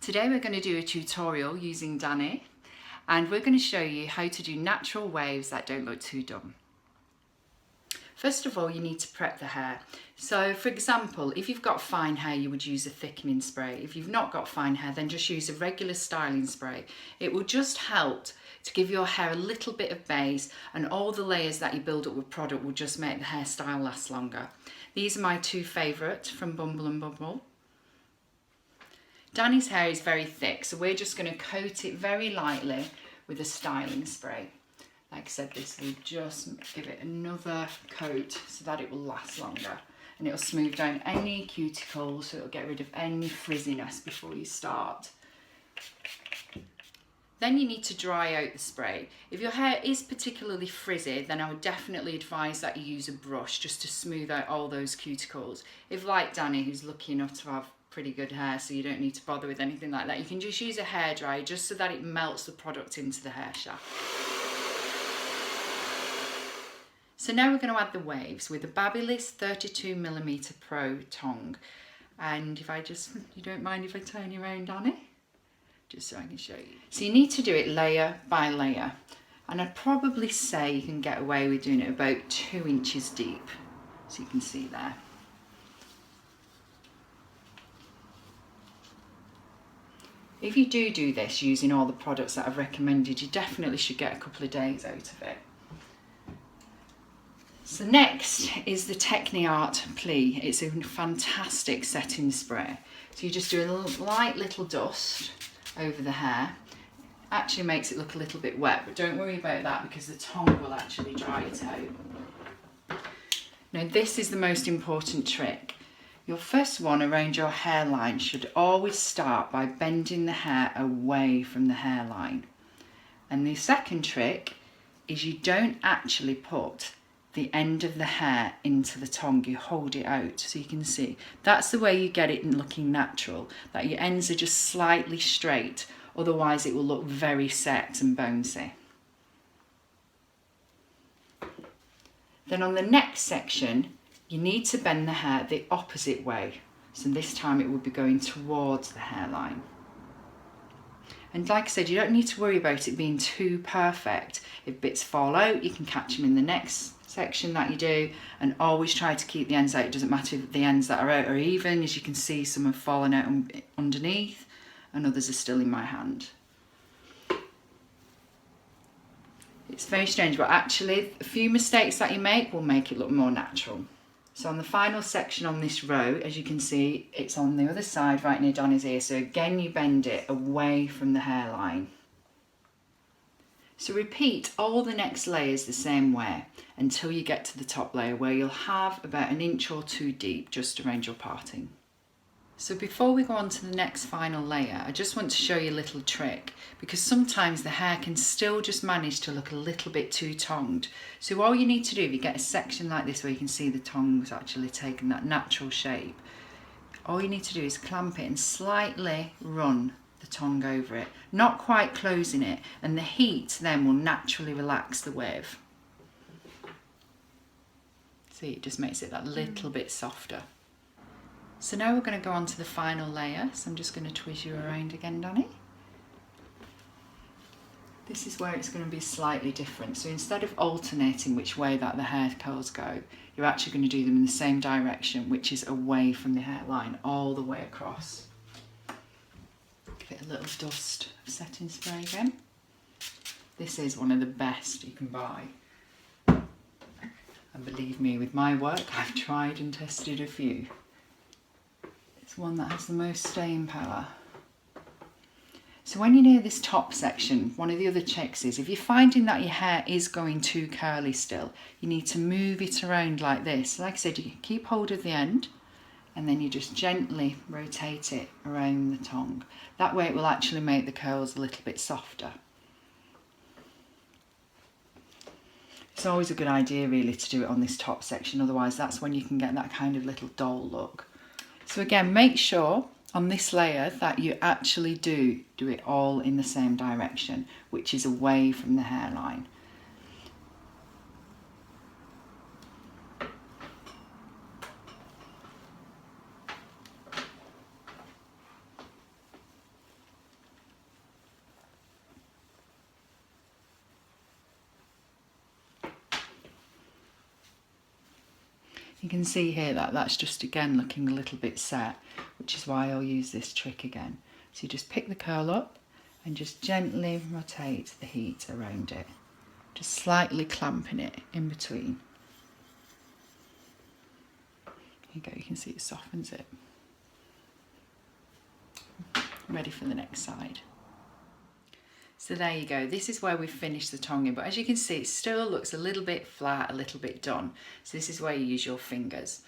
Today we're going to do a tutorial using Dani, and we're going to show you how to do natural waves that don't look too dumb. First of all, you need to prep the hair. So for example, if you've got fine hair, you would use a thickening spray. If you've not got fine hair, then just use a regular styling spray. It will just help to give your hair a little bit of base, and all the layers that you build up with product will just make the hairstyle last longer. These are my two favourite from Bumble and Bumble. Dani's hair is very thick, so we're just going to coat it very lightly with a styling spray. Like I said, this will just give it another coat so that it will last longer, and it'll smooth down any cuticles, so it'll get rid of any frizziness before you start. Then you need to dry out the spray. If your hair is particularly frizzy, then I would definitely advise that you use a brush just to smooth out all those cuticles. If, like Dani, who's lucky enough to have pretty good hair, so you don't need to bother with anything like that, you can just use a hairdryer just so that it melts the product into the hair shaft. So now we're going to add the waves with a Babyliss 32mm Pro tong. And if I just, you don't mind if I turn you around, Dani? Just so I can show you. So you need to do it layer by layer. And I'd probably say you can get away with doing it about 2 inches deep. So you can see there. If you do this using all the products that I've recommended, you definitely should get a couple of days out of it. So next is the Techniart Pli. It's a fantastic setting spray. So you just do a light little dust over the hair. Actually makes it look a little bit wet, but don't worry about that because the tongue will actually dry it out. Now this is the most important trick. Your first one around your hairline should always start by bending the hair away from the hairline. And the second trick is you don't actually put the end of the hair into the tongue, you hold it out so you can see. That's the way you get it looking natural, that your ends are just slightly straight, otherwise it will look very set and bouncy. Then on the next section, you need to bend the hair the opposite way. So this time it will be going towards the hairline. And like I said, you don't need to worry about it being too perfect. If bits fall out, you can catch them in the next section that you do, and always try to keep the ends out. It doesn't matter if the ends that are out are even. As you can see, some have fallen out underneath and others are still in my hand. It's very strange, but actually a few mistakes that you make will make it look more natural. So on the final section on this row, as you can see, it's on the other side right near Dani's ear. So again, you bend it away from the hairline. So repeat all the next layers the same way until you get to the top layer, where you'll have about 1 inch or 2 deep just around your parting. So before we go on to the next final layer, I just want to show you a little trick, because sometimes the hair can still just manage to look a little bit too tonged. So all you need to do, if you get a section like this where you can see the tongue's actually taken that natural shape, all you need to do is clamp it and slightly run the tongue over it, not quite closing it, and the heat then will naturally relax the wave. See, it just makes it that little bit softer. So now we're going to go on to the final layer. So I'm just going to twist you around again, Dani. This is where it's going to be slightly different. So instead of alternating which way that the hair curls go, you're actually going to do them in the same direction, which is away from the hairline, all the way across. Give it a little dust of setting spray again. This is one of the best you can buy. And believe me, with my work, I've tried and tested a few. It's one that has the most staying power. So when you're near this top section, one of the other checks is if you're finding that your hair is going too curly still, you need to move it around like this. Like I said, you keep hold of the end and then you just gently rotate it around the tongue. That way it will actually make the curls a little bit softer. It's always a good idea really to do it on this top section, otherwise that's when you can get that kind of little doll look. So again, make sure on this layer that you actually do it all in the same direction, which is away from the hairline. You can see here that that's just again looking a little bit set, which is why I'll use this trick again. So you just pick the curl up and just gently rotate the heat around it, just slightly clamping it in between. Here you go, you can see it softens it. Ready for the next side. So there you go, this is where we've finished the tonging, but as you can see it still looks a little bit flat, a little bit done. So this is where you use your fingers.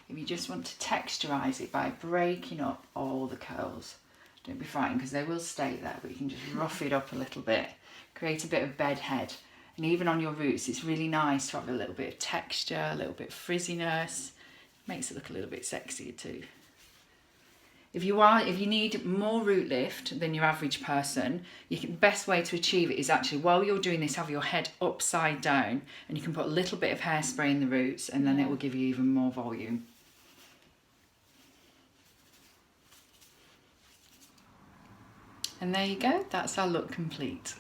If you just want to texturise it by breaking up all the curls, don't be frightened because they will stay there, but you can just rough it up a little bit, create a bit of bed head. And even on your roots, it's really nice to have a little bit of texture, a little bit of frizziness. Makes it look a little bit sexier too. If you need more root lift than your average person, the best way to achieve it is actually, while you're doing this, have your head upside down, and you can put a little bit of hairspray in the roots, and then it will give you even more volume. And there you go, that's our look complete.